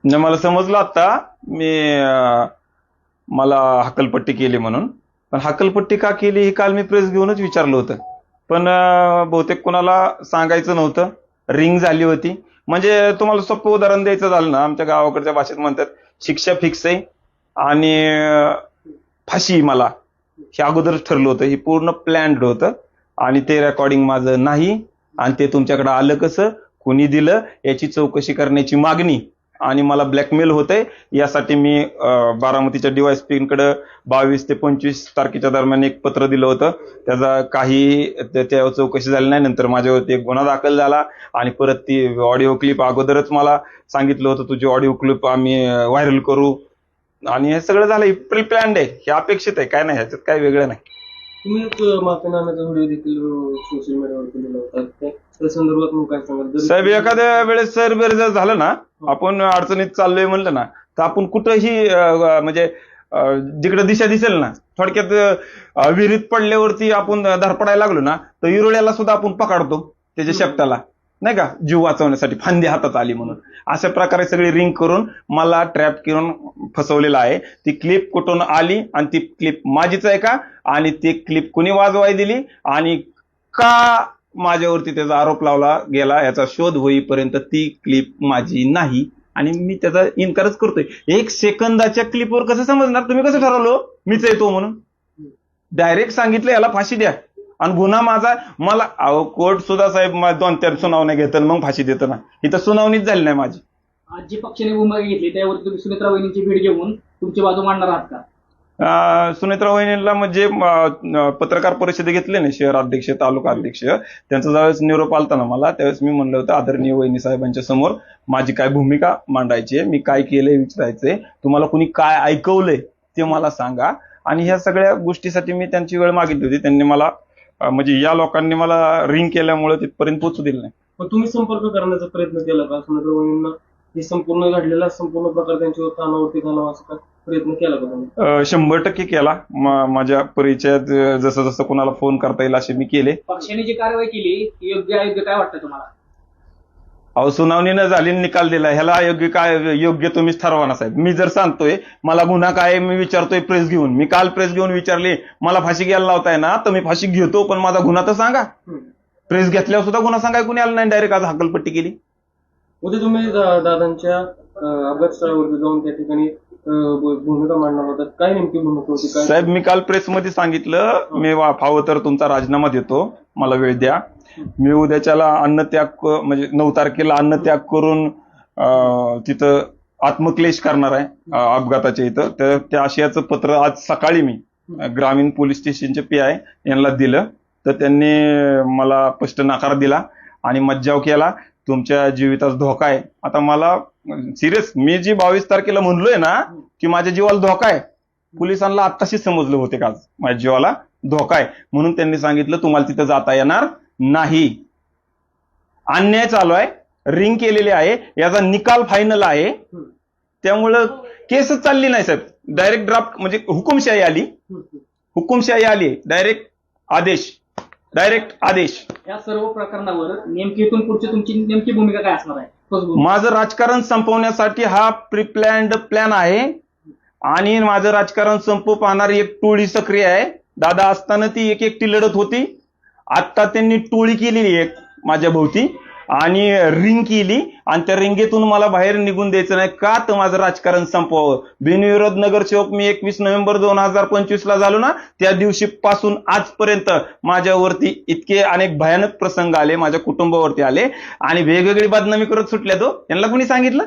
नाही, मला समजलं आता. मी मला हक्कलपट्टी केली म्हणून. पण हक्कलपट्टी का केली हे काल मी प्रेस घेऊनच विचारलं होतं. पण बहुतेक कोणाला सांगायचं नव्हतं. रिंग झाली होती. म्हणजे तुम्हाला सोपं उदाहरण द्यायचं झालं ना, आमच्या गावाकडच्या भाषेत म्हणतात शिक्षा फिक्स आहे आणि फाशी मला. हे अगोदरच ठरलं होतं. हे पूर्ण प्लॅन्ड होतं आणि ते रेकॉर्डिंग माझं नाही. आणि ते तुमच्याकडे आलं कसं, कुणी दिलं याची चौकशी करण्याची मागणी आणि मला ब्लॅकमेल होतंय यासाठी मी बारामतीच्या डीवायएसपीकडे 22 ते 25 तारखेच्या दरम्यान एक पत्र दिलं होतं. त्याचा काही त्यावर चौकशी झाली नाही. नंतर माझ्यावरती एक गुन्हा दाखल झाला आणि परत ती ऑडिओ क्लिप अगोदरच मला सांगितलं होतं तुझी ऑडिओ क्लिप आम्ही व्हायरल करू. आणि हे सगळं झालं. प्री प्लॅन्ड आहे. हे अपेक्षित आहे. काय नाही, ह्याच्यात काय वेगळं नाही. तुम्ही एक माफीनाम्याचा व्हिडिओ देखील सोशल मीडियावर केलेला होता. त्या संदर्भात मग काय सांगाल? साहेब, एखाद्या वेळेस सैरभैर जर झालं ना, आपण अडचणीत चाललोय म्हणलं ना, तर आपण कुठंही म्हणजे जिकडे दिशा दिसेल ना, थोडक्यात विहिरीत पडल्यावरती आपण धडपडायला लागलो ना, तर इरुळ्याला सुद्धा आपण पकडतो त्याच्या शेपटाला, नाही का, जीव वाचवण्यासाठी फांदी हातात आली म्हणून. अशा प्रकारे सगळी रिंग करून मला ट्रॅप करून फसवलेलं आहे. ती क्लिप कुठून आली आणि ती क्लिप माझीच आहे का, आणि ती क्लिप कुणी वाजवाय दिली आणि का माझ्यावरती त्याचा आरोप लावला गेला याचा शोध होईपर्यंत ती क्लिप माझी नाही. आणि मी त्याचा इन्कारच करतोय. 1 सेकंदाच्या क्लिपवर कसं समजणार? तुम्ही कसं ठरवलं मीच येतो म्हणून? डायरेक्ट सांगितलं याला फाशी द्या आणि गुन्हा माझा. मला कोर्ट सुद्धा साहेब 2-3 सुनावण्या घेतं मग फाशी देतं ना. इथं सुनावणीच झाली नाही माझी. आज जी पक्षाने भूमिका घेतली त्यावर तुम्ही सुनेत्रा वहिनीची भेट घेऊन तुमची बाजू मांडणार आहात का? सुनेत्रा वहिनीला म्हणजे पत्रकार परिषद घेतली ना, शहर अध्यक्ष, तालुका अध्यक्ष, त्यांचा ज्यावेळेस निरोप आलता ना मला, त्यावेळेस मी म्हणलं होतं आदरणीय वहिनी साहेबांच्या समोर माझी काय भूमिका मांडायची आहे, मी काय केलंय विचारायचंय, तुम्हाला कुणी काय ऐकवलंय ते मला सांगा. आणि ह्या सगळ्या गोष्टीसाठी मी त्यांची वेळ मागितली होती. त्यांनी मला म्हणजे या लोकांनी मला रिंग केल्यामुळे तिथपर्यंत पोहोचू दिलं नाही. पण तुम्ही संपर्क करण्याचा प्रयत्न केला का सुनेत्रा वहिनींना? हे संपूर्ण घडलेला संपूर्ण प्रकार त्यांच्यावर कानावरती घालावा असं का प्रयत्न केला का तुम्ही? 100% केला. माझ्या परिचयात जसं जसं कोणाला फोन करता येईल असे मी केले. पक्षाने जी कारवाई केली ती योग्य अयोग्य काय वाटतं तुम्हाला? अहो, सुनावणी न झाली निकाल दिला, ह्याला अयोग्य काय योग्य तुम्हीच ठरवा ना साहेब. मी जर सांगतोय मला गुन्हा काय, मी विचारतोय प्रेस घेऊन. मी काल प्रेस घेऊन विचारली मला फाशी घ्यायला लावताय ना, तर मी फाशी घेतो, पण माझा गुन्हा तर सांगा. प्रेस घेतल्यावर सुद्धा गुन्हा सांगाय कुणी आलं नाही. डायरेक्ट आज हक्कलपट्टी केली. उद्या तुम्ही दादांच्या अपघात स्थळावरती जाऊन त्या ठिकाणी भूमिका मांडणार होतात. काय नेमकी भूमिका होती? काय साहेब, मी काल प्रेसमध्ये सांगितलं मी फावं तर तुमचा राजीनामा देतो, मला वेळ द्या. मी उद्याच्याला अन्नत्याग म्हणजे 9 तारखेला अन्नत्याग करून तिथं आत्मक्लेश करणार आहे अपघाताच्या इथं. तर त्या आशयाचं पत्र आज सकाळी मी ग्रामीण पोलीस स्टेशनचे PI यांना दिलं. तर त्यांनी मला स्पष्ट नकार दिला आणि मज्जाव केला. तुमच्या जीवितास धोका आहे. आता मला सिरियस, मी जी 22 तारखेला म्हणलोय ना की माझ्या जीवाला धोका आहे, पोलिसांना आत्ताशीच समजलं होते का आज माझ्या जीवाला धोका आहे. म्हणून त्यांनी सांगितलं तुम्हाला तिथं जाता येणार नाही. अन्याय चालू आहे, रिंग केलेली आहे, याचा निकाल फायनल आहे. त्यामुळं केसच चालली नाही साहेब. डायरेक्ट ड्राफ्ट म्हणजे हुकुमशाही आली. हुकुमशाही आली. डायरेक्ट आदेश. या सर्व प्रकरणावर नेमकी इथून पुढची तुमची नेमकी भूमिका काय असणार आहे? माझं राजकारण संपवण्यासाठी हा प्रिप्लॅन्ड प्लॅन आहे आणि माझं राजकारण संपू पाहणारी एक टोळी सक्रिय आहे. दादा असताना ती एकटी लढत होती. आता त्यांनी टोळी केलेली एक माझ्या भोवती आणि रिंग केली आणि त्या रिंगेतून मला बाहेर निघून द्यायचं नाही का, तर माझं राजकारण संपवावं. बिनविरोध नगरसेवक मी 21 नोव्हेंबर 2025 ला झालो ना, त्या दिवशी पासून आजपर्यंत माझ्यावरती इतके अनेक भयानक प्रसंग आले, माझ्या कुटुंबावरती आले आणि वेगवेगळी बदनामी करत सुटल्या. तो यांना कोणी सांगितलं?